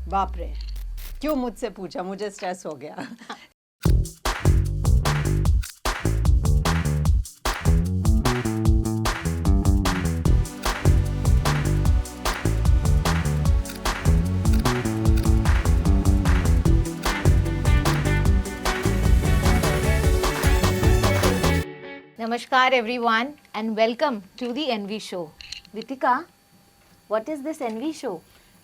बाप रे, क्यों मुझसे पूछा, मुझे स्ट्रेस हो गया। Namaskar everyone and welcome to the Envy Show. Vitika, what is this Envy Show?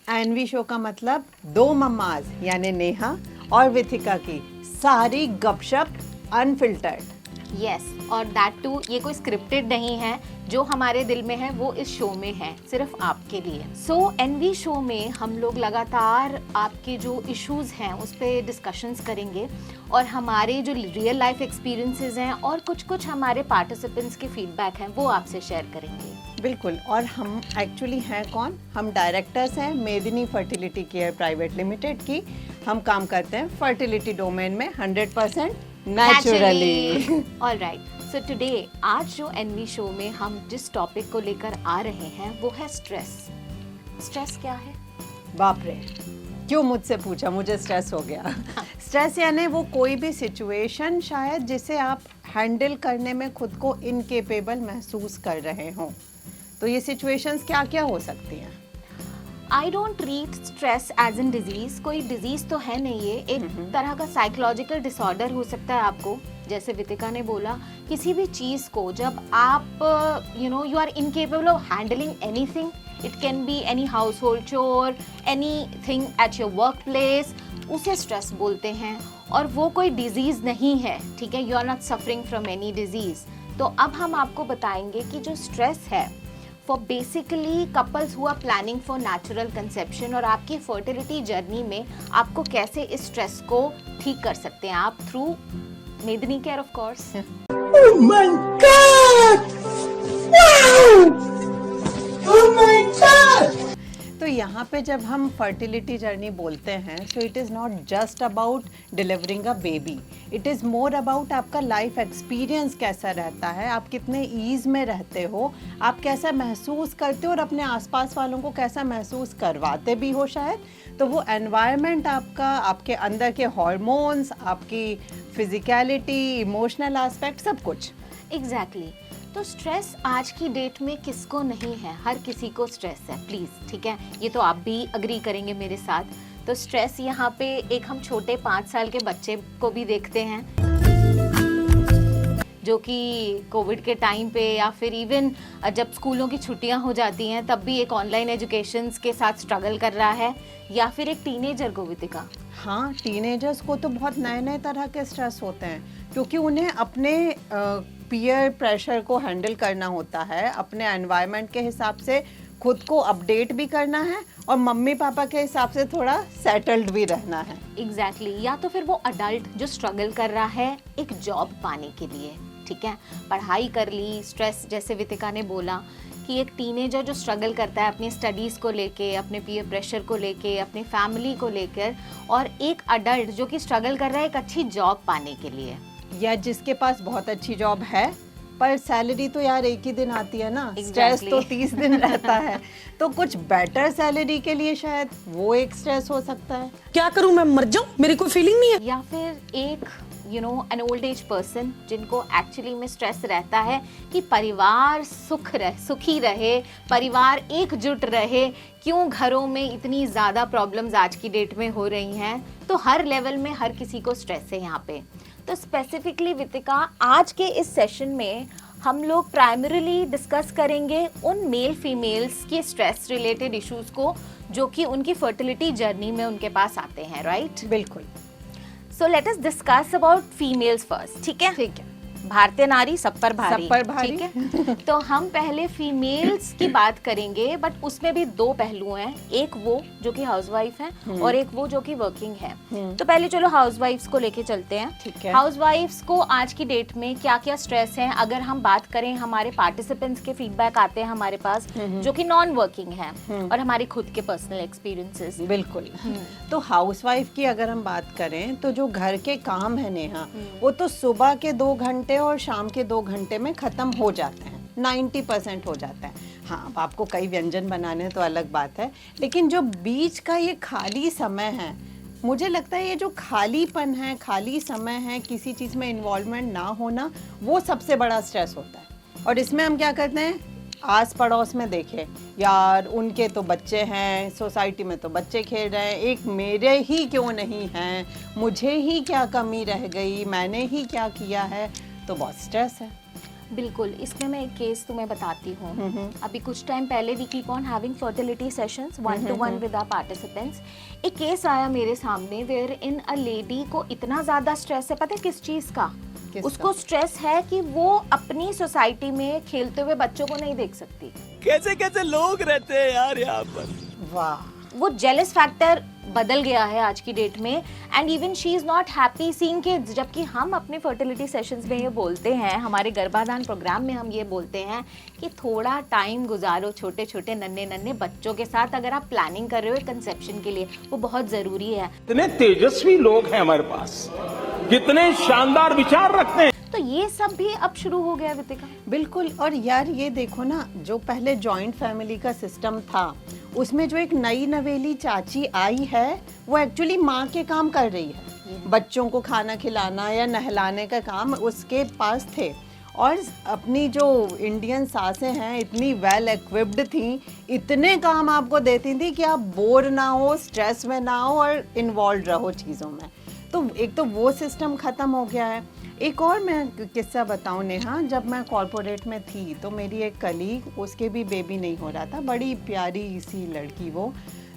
Envy Show का मतलब दो मम्माज यानी नेहा और विथिका की सारी गपशप अनफिल्टर्ड। Yes, और that too ये कोई स्क्रिप्टेड नहीं है, जो हमारे दिल में है वो इस शो में है, सिर्फ आपके लिए। सो एनवी शो में हम लोग लगातार आपके जो इश्यूज हैं उस पर डिस्कशंस करेंगे और हमारे जो रियल लाइफ एक्सपीरियंसेस हैं और कुछ हमारे पार्टिसिपेंट्स के फीडबैक हैं वो आपसे शेयर करेंगे। बिल्कुल, और हम एक्चुअली हैं कौन? हम डायरेक्टर्स हैं मेदिनी फर्टिलिटी केयर प्राइवेट लिमिटेड की। हम काम करते हैं फर्टिलिटी डोमेन में 100% नेचुरली। ऑलराइट, सो टुडे आज जो एनवी शो में हम जिस टॉपिक को लेकर आ रहे हैं वो है स्ट्रेस। स्ट्रेस क्या है? बाप रे, क्यों मुझसे पूछा, मुझे स्ट्रेस हो गया। स्ट्रेस यानी वो कोई भी सिचुएशन शायद जिसे आप हैंडल करने में खुद को इनकेपेबल महसूस कर रहे हों। तो ये सिचुएशंस क्या क्या हो सकती हैं? I don't treat stress as an disease. कोई डिजीज तो है नहीं, ये एक तरह का साइकोलॉजिकल डिसऑर्डर हो सकता है आपको। जैसे वितिका ने बोला, किसी भी चीज को जब आप you are incapable of handling anything, it can be any household chore, anything at your workplace, उसे स्ट्रेस बोलते हैं। और वो कोई डिजीज नहीं है, ठीक है? You are not suffering from any disease. तो अब हम आपको बताएंगे कि जो स्ट्रेस है for basically couples who are planning for natural conception और आपकी फर्टिलिटी जर्नी में आपको कैसे इस स्ट्रेस को ठीक कर सकते हैं आप through Medini care of course. Oh my God! Wow! Oh my God! तो यहाँ पे जब हम फर्टिलिटी जर्नी बोलते हैं, so it is not just about delivering a baby, it is more about आपका लाइफ एक्सपीरियंस कैसा रहता है, आप कितने ईज़ में रहते हो, आप कैसा महसूस करते हो और अपने आसपास वालों को कैसा महसूस करवाते भी हो शायद। तो वो एनवायरनमेंट आपका, आपके अंदर के हार्मोन्स, आपकी फिजिकलिटी, इमोशनल एस्पेक्ट, सब कुछ। एग्जैक्टली। तो स्ट्रेस आज की डेट में किसको नहीं है? हर किसी को स्ट्रेस है, प्लीज़, ठीक है? ये तो आप भी अग्री करेंगे मेरे साथ। तो स्ट्रेस यहाँ पे एक हम छोटे 5 साल के बच्चे को भी देखते हैं जो कि कोविड के टाइम पे या फिर इवन जब स्कूलों की छुट्टियां हो जाती हैं तब भी एक ऑनलाइन एजुकेशन के साथ स्ट्रगल कर रहा है, या फिर एक टीनेजर को। वितिका, हाँ, टीनेजर्स को तो बहुत नए नए तरह के स्ट्रेस होते हैं क्योंकि उन्हें अपने पीयर प्रेशर को हैंडल करना होता है, अपने एनवायरनमेंट के हिसाब से खुद को अपडेट भी करना है और मम्मी पापा के हिसाब से थोड़ा सेटल्ड भी रहना है। एग्जैक्टली। या तो फिर वो अडल्ट जो स्ट्रगल कर रहा है एक जॉब पाने के लिए, ठीक है? पढ़ाई कर ली, स्ट्रेस, जैसे वितिका ने बोला कि एक टीनेजर जो स्ट्रगल करता है अपनी स्टडीज़ को लेके, अपने पीयर प्रेशर को लेके, अपनी फैमिली को लेकर, और एक अडल्ट जो कि स्ट्रगल कर रहा है एक अच्छी जॉब पाने के लिए, या जिसके पास बहुत अच्छी जॉब है पर सैलरी तो यार एक ही दिन आती है ना। स्ट्रेस तो 30 दिन रहता है। तो कुछ बेटर सैलरी के लिए शायद वो एक स्ट्रेस हो सकता है। क्या करूं, मैं मर जाऊं, मेरी कोई फीलिंग नहीं है। या फिर एक एन ओल्ड एज पर्सन जिनको एक्चुअली में स्ट्रेस रहता है कि परिवार सुखी रहे, परिवार एकजुट रहे। क्यों घरों में इतनी ज़्यादा प्रॉब्लम्स आज की डेट में हो रही हैं? तो हर लेवल में हर किसी को स्ट्रेस है यहाँ पे। तो स्पेसिफिकली वितिका, आज के इस सेशन में हम लोग प्राइमरीली डिस्कस करेंगे उन मेल फीमेल्स के स्ट्रेस रिलेटेड इश्यूज को जो कि उनकी फर्टिलिटी जर्नी में उनके पास आते हैं, राइट? बिल्कुल। So let us discuss about females first, ठीक है? ठीक है। भारतीय नारी सब पर भारी, सब पर भारी। ठीक है? तो हम पहले फीमेल्स की बात करेंगे, बट उसमें भी दो पहलू हैं, एक वो जो कि हाउसवाइफ है और एक वो जो कि वर्किंग है। तो पहले चलो हाउसवाइफ्स को लेके चलते हैं। ठीक है। हाउसवाइफ्स को आज की डेट में क्या क्या स्ट्रेस है, अगर हम बात करें, हमारे पार्टिसिपेंट्स के फीडबैक आते हैं हमारे पास जो कि नॉन वर्किंग है, और हमारे खुद के पर्सनल एक्सपीरियंसेस। बिल्कुल। तो हाउसवाइफ की अगर हम बात करें तो जो घर के काम है नेहा, वो तो सुबह के 2 घंटे और शाम के 2 घंटे में खत्म हो जाते हैं, 90% हो जाता है। हाँ, अब आपको कई व्यंजन बनाने हैं तो अलग बात है, लेकिन जो बीच का ये खाली समय है, मुझे लगता है ये जो खालीपन है, खाली समय है, किसी चीज़ में इन्वॉल्वमेंट ना होना, वो सबसे बड़ा स्ट्रेस होता है। और इसमें हम क्या करते हैं, आस पड़ोस में देखें, यार उनके तो बच्चे हैं, सोसाइटी में तो बच्चे खेल रहे हैं, एक मेरे ही क्यों नहीं हैं, मुझे ही क्या कमी रह गई, मैंने ही क्या किया है, तो बहुत स्ट्रेस है। बिल्कुल, इसमें मैं एक केस तुम्हें बताती हूँ। अभी कुछ टाइम पहले we keep on having fertility sessions 1-to-1 with our participants. एक केस आया मेरे सामने वेयर इन अ लेडी को इतना ज़्यादा स्ट्रेस है, पता है किस चीज़ का? उसको स्ट्रेस है कि वो अपनी सोसाइटी में खेलते हुए बच्चों को नहीं देख सकती। कैसे कैसे लोग रहते हैं यार यहाँ पर। वाह, वो जेलस फैक्टर बदल गया है आज की डेट में, and even she is not happy seeing kids. जबकि हम अपने फर्टिलिटी सेशंस में ये बोलते हैं, हमारे गर्भाधान प्रोग्राम में हम ये बोलते हैं कि थोड़ा टाइम गुजारो छोटे छोटे नन्हे नन्हे बच्चों के साथ, अगर आप प्लानिंग कर रहे हो कंसेप्शन के लिए, वो बहुत ज़रूरी है। कितने तेजस्वी लोग हैं हमारे पास, कितने शानदार विचार रखते हैं। तो ये सब भी अब शुरू हो गया वितिका। बिल्कुल। और यार ये देखो ना, जो पहले जॉइंट फैमिली का सिस्टम था, उसमें जो एक नई नवेली चाची आई है, वो एक्चुअली माँ के काम कर रही है। बच्चों को खाना खिलाना या नहलाने का काम उसके पास थे। और अपनी जो इंडियन सासें हैं इतनी वेल इक्विप्ड थी, इतने काम आपको देती थी कि आप बोर ना हो, स्ट्रेस में ना हो और इन्वॉल्व रहो चीज़ों में। तो एक तो वो सिस्टम ख़त्म हो गया है। एक और मैं किस्सा बताऊं नेहा, जब मैं कॉर्पोरेट में थी तो मेरी एक कलीग, उसके भी बेबी नहीं हो रहा था, बड़ी प्यारी सी लड़की वो,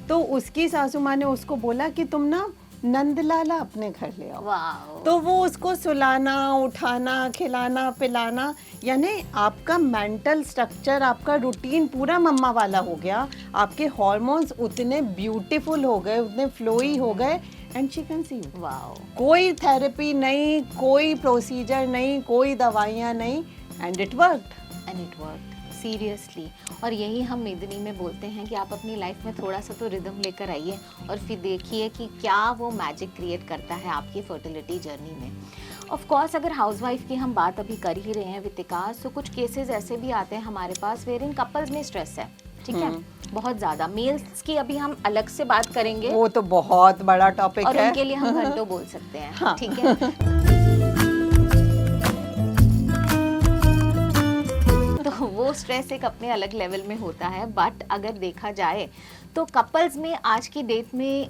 तो उसकी सासू माँ ने उसको बोला कि तुम ना नंदलाला अपने घर ले आओ। वाह। तो वो उसको सुलाना, उठाना, खिलाना, पिलाना, यानी आपका मेंटल स्ट्रक्चर, आपका रूटीन पूरा मम्मा वाला हो गया। आपके हार्मोन्स उतने ब्यूटीफुल हो गए, उतने फ्लोई हो गए, एंड शी कंसीव्ड। वाओ। कोई थेरेपी नहीं, कोई प्रोसीजर नहीं, कोई दवाइयाँ नहीं, and it worked. And it worked seriously. और यही हम मेदिनी में बोलते हैं कि आप अपनी लाइफ में थोड़ा सा तो रिदम लेकर आइए और फिर देखिए कि क्या वो मैजिक क्रिएट करता है आपकी फर्टिलिटी जर्नी में। ऑफ कोर्स अगर हाउसवाइफ की हम बात अभी कर ही रहे हैं वितिका, तो कुछ केसेस ऐसे भी आते हैं हमारे पास वेयर इन कपल्स में स्ट्रेस है, ठीक है, बहुत ज़्यादा। मेल्स की अभी हम अलग से बात करेंगे, वो तो बहुत बड़ा टॉपिक और है। उनके लिए हम घंटों बोल सकते हैं, हाँ। ठीक है। तो वो स्ट्रेस एक अपने अलग लेवल में होता है, बट अगर देखा जाए तो कपल्स में आज की डेट में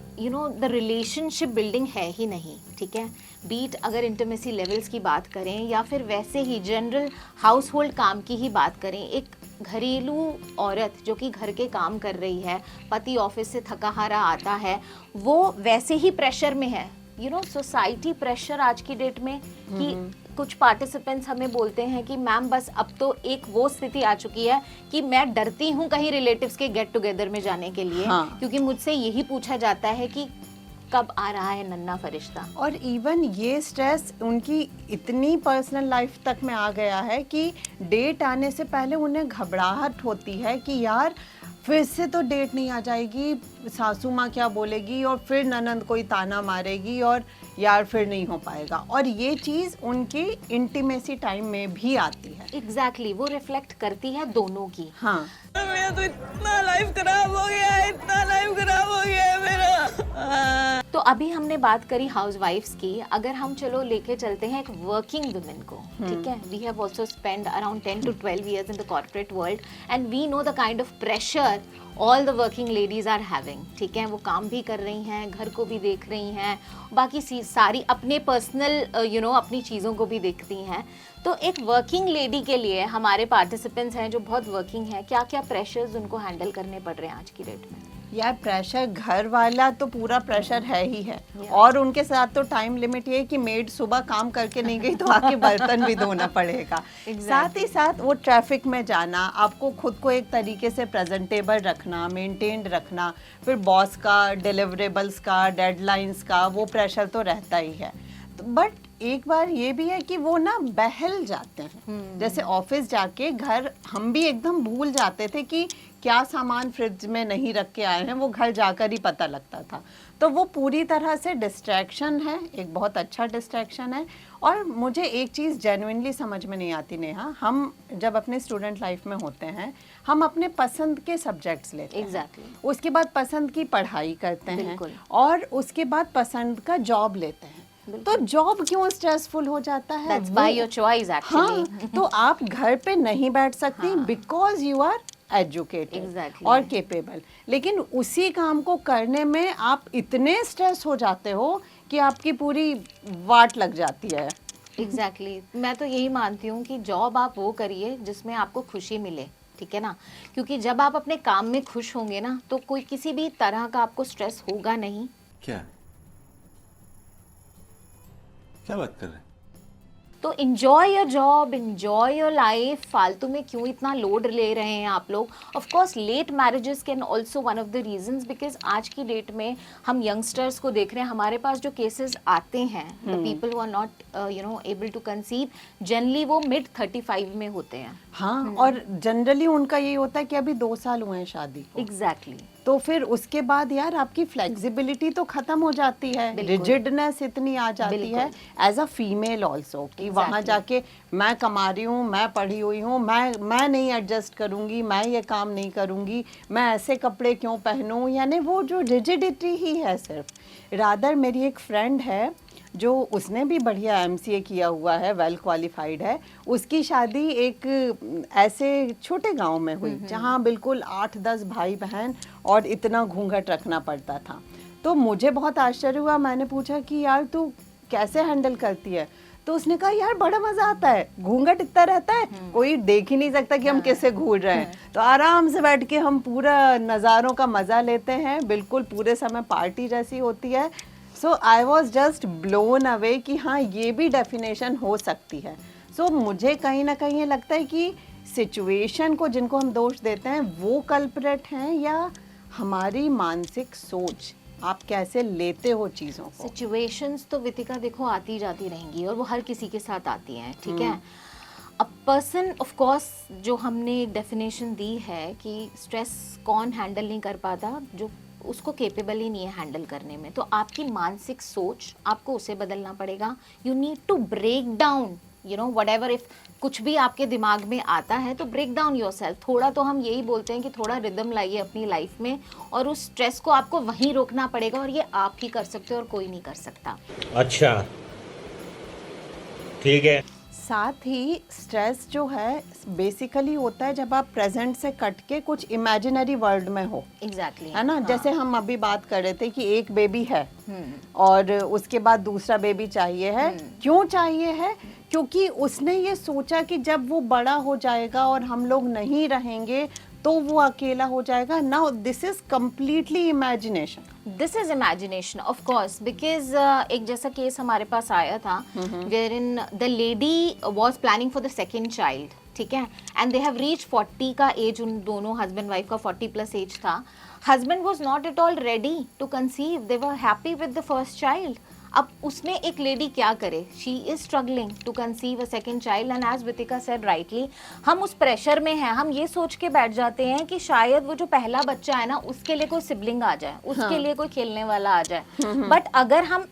द रिलेशनशिप बिल्डिंग है ही नहीं, ठीक है। बीट अगर इंटीमेसी लेवल्स की बात करें या फिर वैसे ही जनरल हाउस होल्ड काम की ही बात करें, एक घरेलू औरत जो कि घर के काम कर रही है, पति ऑफिस से थका हारा आता है, वो वैसे ही प्रेशर में है। सोसाइटी प्रेशर आज की डेट में कि कुछ पार्टिसिपेंट्स हमें बोलते हैं कि मैम बस अब तो एक वो स्थिति आ चुकी है कि मैं डरती हूँ कहीं रिलेटिव्स के गेट टुगेदर में जाने के लिए, हाँ। क्योंकि मुझसे यही पूछा जाता है कि कब आ रहा है नन्ना फरिश्ता। और इवन ये स्ट्रेस उनकी इतनी पर्सनल लाइफ तक में आ गया है कि डेट आने से पहले उन्हें घबराहट होती है कि यार फिर से तो डेट नहीं आ जाएगी, सासू माँ क्या बोलेगी, और फिर ननंद कोई ताना मारेगी, और यार फिर नहीं हो पाएगा। और ये चीज़ उनकी इंटीमेसी टाइम में भी आती है। एग्जैक्टली, वो रिफ्लेक्ट करती है दोनों की। हाँ, मेरा तो इतना लाइफ खराब हो गया है, इतना लाइफ खराब हो गया है मेरा। तो अभी हमने बात करी हाउसवाइफ्स की, अगर हम चलो लेके चलते हैं एक वर्किंग वुमेन को, ठीक है। We have also spend around 10 to 12 years in the corporate world and we know the kind of pressure all the working ladies are having, ठीक है। वो काम भी कर रही हैं, घर को भी देख रही हैं, बाकी सारी अपने पर्सनल अपनी चीज़ों को भी देखती हैं। तो एक वर्किंग लेडी के लिए हमारे पार्टिसिपेंट्स हैं जो बहुत वर्किंग हैं, क्या क्या प्रेशर्स उनको हैंडल करने पड़ रहे हैं आज की डेट में? यार प्रेशर घर वाला तो पूरा प्रेशर है ही है, और उनके साथ तो टाइम लिमिट ये है कि मेड सुबह काम करके नहीं गई तो आके बर्तन भी धोना पड़ेगा। साथ ही साथ वो ट्रैफिक में जाना, आपको खुद को एक तरीके से प्रेजेंटेबल रखना, मेंटेन्ड रखना, फिर बॉस का, डिलीवरेबल्स का, डेडलाइंस का, वो प्रेशर तो रहता ही है। बट एक बार ये भी है कि वो ना बहल जाते हैं। जैसे ऑफिस जाके घर हम भी एकदम भूल जाते थे कि क्या सामान फ्रिज में नहीं रख के आए हैं, वो घर जाकर ही पता लगता था। तो वो पूरी तरह से डिस्ट्रैक्शन है, एक बहुत अच्छा डिस्ट्रैक्शन है। और मुझे एक चीज़ जेन्युइनली समझ में नहीं आती नेहा, हम जब अपने स्टूडेंट लाइफ में होते हैं हम अपने पसंद के सब्जेक्ट्स लेते हैं, Exactly. उसके बाद पसंद की पढ़ाई करते हैं बिल्कुल। और उसके बाद पसंद का जॉब लेते हैं। तो जॉब क्यों स्ट्रेसफुल हो जाता है? दैट्स बाय योर चॉइस हाँ, एक्चुअली। तो आप घर पे नहीं बैठ सकती because you are educated Exactly. और केपेबल, लेकिन उसी काम को करने में आप इतने स्ट्रेस हो जाते हो कि आपकी पूरी वाट लग जाती है। एग्जैक्टली मैं तो यही मानती हूँ कि जॉब आप वो करिए जिसमें आपको खुशी मिले, ठीक है ना, क्योंकि जब आप अपने काम में खुश होंगे ना तो कोई किसी भी तरह का आपको स्ट्रेस होगा नहीं। क्या क्या बात कर रहे हैं? तो enjoy your job, enjoy your life। फालतू में क्यों इतना लोड ले रहे हैं आप लोग? Of course late marriages can also one of the reasons, because आज की डेट में हम यंगस्टर्स को देख रहे हैं, हमारे पास जो केसेस आते हैं, the people who are not able to conceive, generally वो मिड 35 में होते हैं। हाँ, और जनरली उनका यही होता है कि अभी 2 साल हुए हैं शादी को। एग्जैक्टली तो फिर उसके बाद यार आपकी फ्लेक्सिबिलिटी तो खत्म हो जाती है, रिजिडनेस इतनी आ जाती है एज अ फीमेल ऑल्सो कि वहाँ जाके मैं कमा रही हूँ, मैं पढ़ी हुई हूँ, मैं नहीं एडजस्ट करूँगी, मैं ये काम नहीं करूँगी, मैं ऐसे कपड़े क्यों पहनूँ, यानी वो जो रिजिडिटी ही है सिर्फ। रादर मेरी एक फ्रेंड है जो उसने भी बढ़िया एमसीए किया हुआ है, वेल क्वालिफाइड है, उसकी शादी एक ऐसे छोटे गांव में हुई जहां बिल्कुल 8-10 भाई बहन और इतना घूंघट रखना पड़ता था। तो मुझे बहुत आश्चर्य हुआ, मैंने पूछा कि यार तू कैसे हैंडल करती है? तो उसने कहा यार बड़ा मजा आता है, घूंघट इतना रहता है कोई देख ही नहीं सकता कि हम कैसे घूर रहे हैं, तो आराम से बैठ के हम पूरा नज़ारों का मजा लेते हैं, बिल्कुल पूरे समय पार्टी जैसी होती है। So I was just blown away कि हाँ ये भी डेफिनेशन हो सकती है। सो मुझे कहीं ना कहीं ये लगता है कि सिचुएशन को जिनको हम दोष देते हैं वो कल्प्रेट हैं या हमारी मानसिक सोच, आप कैसे लेते हो चीज़ों को। सिचुएशंस तो वितिका देखो आती जाती रहेंगी और वो हर किसी के साथ आती हैं, ठीक है। अ पर्सन ऑफ कोर्स जो हमने एक डेफिनेशन दी है कि स्ट्रेस कौन हैंडल नहीं कर पाता, जो उसको केपेबल ही नहीं है हैंडल करने में, तो आपकी मानसिक सोच आपको उसे बदलना पड़ेगा। You need to break down, you know whatever, if कुछ भी आपके दिमाग में आता है तो ब्रेक डाउन योरसेल्फ। थोड़ा तो हम यही बोलते हैं कि थोड़ा रिदम लाइए अपनी लाइफ में और उस स्ट्रेस को आपको वहीं रोकना पड़ेगा, और ये आप ही कर सकते हो और कोई नहीं कर सकता। अच्छा ठीक है। साथ ही स्ट्रेस जो है बेसिकली होता है जब आप प्रेजेंट से कट के कुछ इमेजिनरी वर्ल्ड में हो, एग्जैक्टली है ना। जैसे हम अभी बात कर रहे थे कि एक बेबी है और उसके बाद दूसरा बेबी चाहिए है। क्यों चाहिए है? क्योंकि उसने ये सोचा कि जब वो बड़ा हो जाएगा और हम लोग नहीं रहेंगे तो वो अकेला हो जाएगा। Now this is completely imagination. This is imagination of course, because एक जैसा केस हमारे पास आया था where in the lady was planning for the second child, ठीक है, एंड दे हैव रीच 40 का एज, उन दोनों हस्बैंड वाइफ का 40 प्लस एज था। Husband was not at all ready to conceive, they were happy with the first child. अब उसमें एक लेडी क्या करे, she is struggling to conceive a second child, and as Vitika said rightly, हम उस प्रेशर में हैं, हम ये सोच के बैठ जाते हैं कि शायद वो जो पहला बच्चा है ना उसके लिए कोई सिबलिंग आ जाए, उसके लिए कोई खेलने वाला आ जाए। बट अगर हम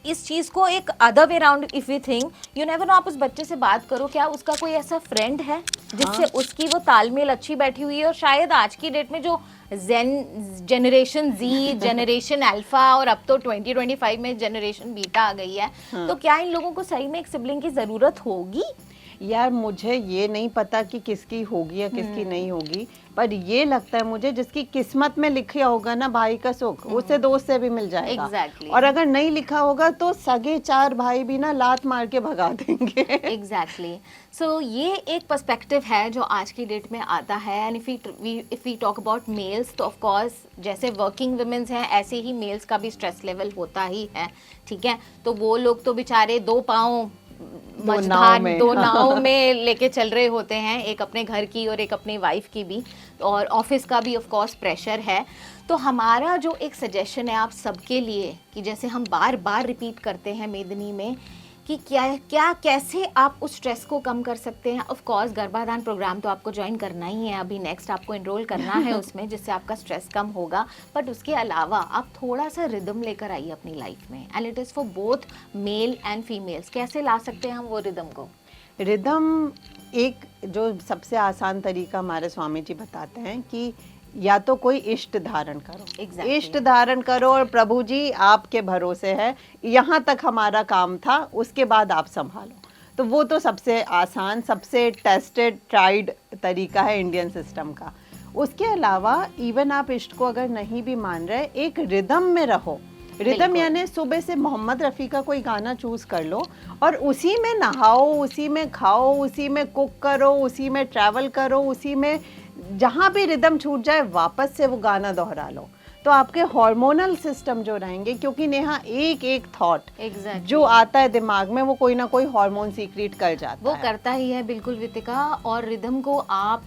इस चीज को एक other way round if you think, you never know, आप उस बच्चे से बात करो, क्या उसका कोई ऐसा फ्रेंड है जिससे उसकी वो तालमेल अच्छी बैठी हुई है। और शायद आज की डेट में जो जनरेशन जी, जनरेशन अल्फा और अब तो 2025 में जनरेशन बीटा आ गई है, तो क्या इन लोगों को सही में एक सिबलिंग की जरूरत होगी? यार मुझे ये नहीं पता कि किसकी होगी या किसकी नहीं होगी, पर ये लगता है मुझे जिसकी किस्मत में लिखा होगा ना भाई का सुख, उसे दोस्त से भी मिल जाएगा। Exactly. और अगर नहीं लिखा होगा तो सगे 4 भाई भी ना लात मार के भगा देंगे। एग्जैक्टली सो ये एक पर्सपेक्टिव है जो आज की डेट में आता है। And if we talk about males, तो ऑफ कोर्स जैसे वर्किंग वुमेन्स हैं ऐसे ही मेल्स का भी स्ट्रेस लेवल होता ही है, ठीक है। तो वो लोग तो बेचारे 2 पाँव मझधार 2 नाव में लेके चल रहे होते हैं, एक अपने घर की और एक अपनी वाइफ की भी, और ऑफिस का भी ऑफ कोर्स प्रेशर है। तो हमारा जो एक सजेशन है आप सबके लिए कि जैसे हम बार बार रिपीट करते हैं मेदनी में, कि क्या कैसे आप उस स्ट्रेस को कम कर सकते हैं। ऑफ कोर्स गर्भाधान प्रोग्राम तो आपको ज्वाइन करना ही है, अभी नेक्स्ट आपको एनरोल करना है उसमें, जिससे आपका स्ट्रेस कम होगा। बट उसके अलावा आप थोड़ा सा रिदम लेकर आइए अपनी लाइफ में, and it is for both male and females. कैसे ला सकते हैं हम वो रिदम को? रिदम एक जो सबसे आसान तरीका हमारे स्वामी जी बताते हैं कि या तो कोई इष्ट धारण करो। Exactly. इष्ट धारण करो और प्रभु जी आपके भरोसे है, यहाँ तक हमारा काम था, उसके बाद आप संभालो। तो वो तो सबसे आसान, सबसे टेस्टेड ट्राइड तरीका है इंडियन सिस्टम का। उसके अलावा इवन आप इष्ट को अगर नहीं भी मान रहे, एक रिदम में रहो। रिदम यानी सुबह से मोहम्मद रफ़ी का कोई गाना चूज कर लो और उसी में नहाओ, उसी में खाओ, उसी में कुक करो, उसी में ट्रैवल करो, उसी में जहाँ भी रिदम छूट जाए वापस से वो गाना दोहरा लो। तो आपके हार्मोनल सिस्टम जो रहेंगे, क्योंकि नेहा एक एक थॉट Exactly. जो आता है दिमाग में वो कोई ना कोई हार्मोन सीक्रेट कर जाता वो है। करता ही है, बिल्कुल वितिका। और रिदम को आप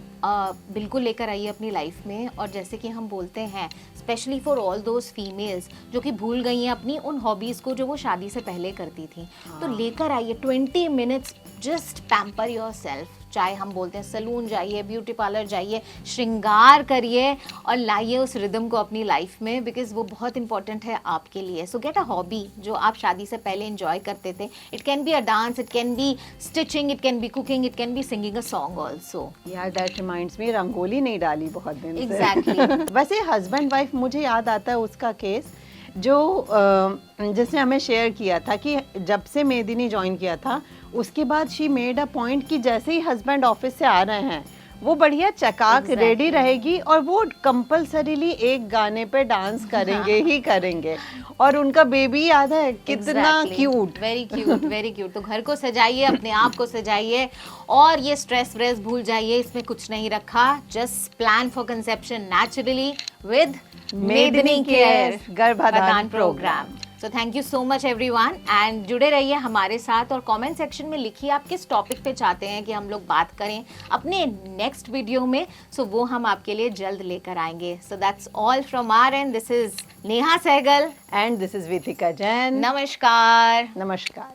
बिल्कुल लेकर आइए अपनी लाइफ में। और जैसे कि हम बोलते हैं, specially for all those females जो कि भूल गई हैं अपनी उन हॉबीज़ को जो वो शादी से पहले करती थी, तो लेकर आइए 20 minutes, just pamper your self. चाहे हम बोलते हैं सलून जाइए, ब्यूटी पार्लर जाइए, श्रृंगार करिए और लाइए उस रिदम को अपनी लाइफ में, बिकॉज वो बहुत इंपॉर्टेंट है आपके लिए। सो गेट अ हॉबी जो आप शादी से पहले एंजॉय करते थे। It can be a dance, it can B stitching, it can B cooking, it can be singing a song also. यार दैट रिमाइंड्स मी, रंगोली नहीं डाली बहुत दिन से। Exactly. वैसे हस्बैंड वाइफ, मुझे याद आता है उसका केस जो जिसने हमें शेयर किया था कि जब से मेदिनी ज्वाइन किया था उसके बाद शी मेड अ पॉइंट कि जैसे ही हस्बैंड ऑफिस से आ रहे हैं वो बढ़िया चकाक Exactly. रेडी रहेगी और वो कंपलसरीली एक गाने पे डांस करेंगे ही करेंगे। और उनका बेबी याद है कितना cute, very cute, very cute. तो घर को सजाइए, अपने आप को सजाइए और ये स्ट्रेस व्रेस भूल जाइए, इसमें कुछ नहीं रखा। Just plan for conception naturally with Medini care Garbhadhan programme. So thank you so much everyone, and जुड़े रहिए हमारे साथ और कमेंट सेक्शन में लिखिए आप किस टॉपिक पे चाहते हैं कि हम लोग बात करें अपने नेक्स्ट वीडियो में। सो वो हम आपके लिए जल्द लेकर आएंगे। So that's all from our end this is Neha Sehgal and this is Vitika Jain. नमस्कार। नमस्कार।